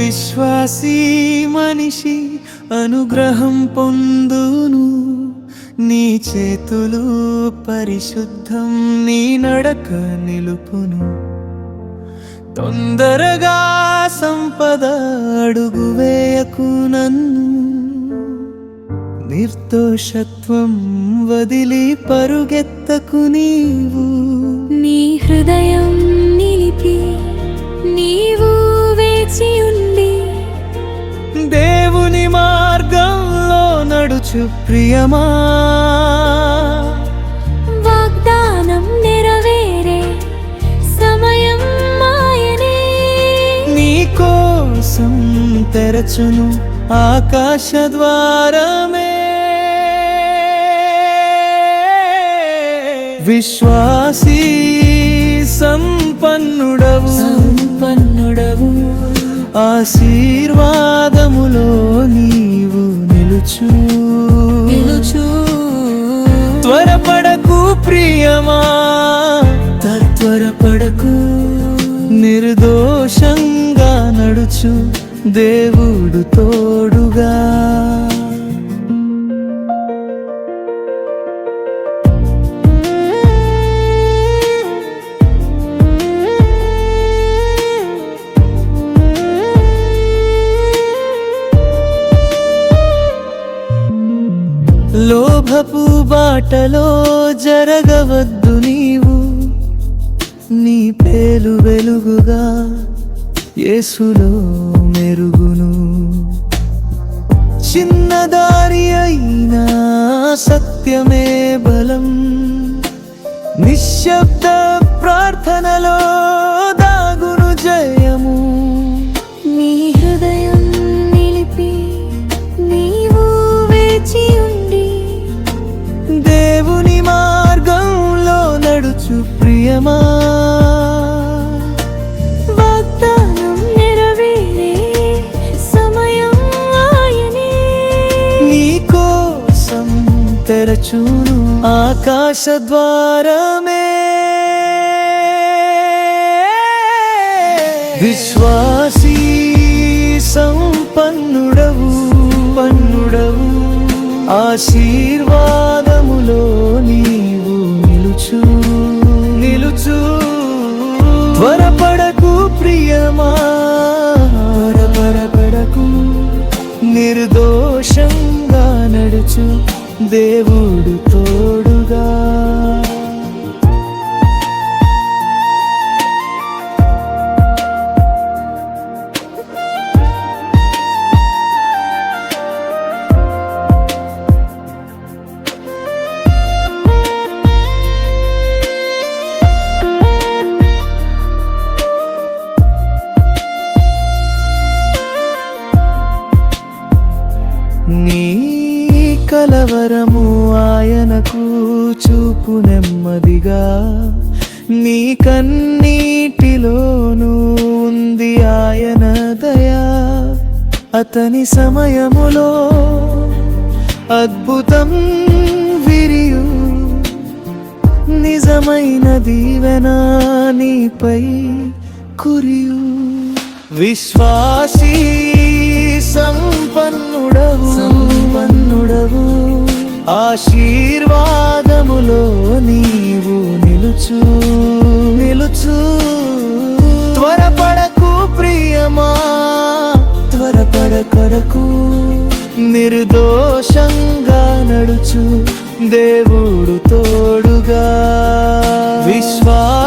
విశ్వాసీ మనిషి అనుగ్రహం పొందును, నీ చేతులు పరిశుద్ధం, నీ నడక నిలుపును. తొందరగా సంపద అడుగు వేయకు నన్ను, నిర్దోషత్వం వదిలి పరుగెత్తకు నీవు. నీ హృదయం నిలిపి నీవు వేచి ఉండి, దేవుని మార్గంలో నడుచు ప్రియమా. వాగ్దానం నెరవేరే సమయం ఆయనే, నీ కోసం తెరచును ఆకాశ ద్వారమే. విశ్వాసీ సంపన్నుడవు, ఆశీర్వాదములో నీవు నిలుచు. త్వరపడకు ప్రియమా, త్వరపడకు, నిర్దోషంగా నడుచు, దేవుడు తోడుగా. లోభపు బాటలో జరగవద్దు నీవు, నీ పేలు వెలుగుగా యేసులో మెరుగును. చిన్నదారి అయినా సత్యమే బలం, నిశ్శబ్ద ప్రార్థనలో దాగును జయము. నీ హృదయం నిలిపి నీవు వేచి ఉండి, దేవుని మార్గంలో నడుచు ప్రియమా. వాగ్దానం నెరవేరే సమయం ఆయనే, నీ కోసం తెరచును ఆకాశ ద్వారమే. విశ్వాసీ సంపన్నుడవు, ఆశీర్వాదములో నీవు నిలుచు. త్వరపడకు ప్రియమా, త్వరపడకు, నిర్దోషంగా నడుచు, దేవుడు తోడుగా. నీ కలవరము ఆయనకు చూపు నెమ్మదిగా, నీ కన్నీటిలోనూ ఉంది ఆయన దయా. అతని సమయములో అద్భుతం విరియు, నిజమైన దీవెన నీపై కురియు. విశ్వాసీ సంపన్నుడవు, ఆశీర్వాదములో నీవు నిలుచు. త్వరపడకు ప్రియమా, త్వరపడకు, నిర్దోషంగా నడుచు, దేవుడు తోడుగా. విశ్వాస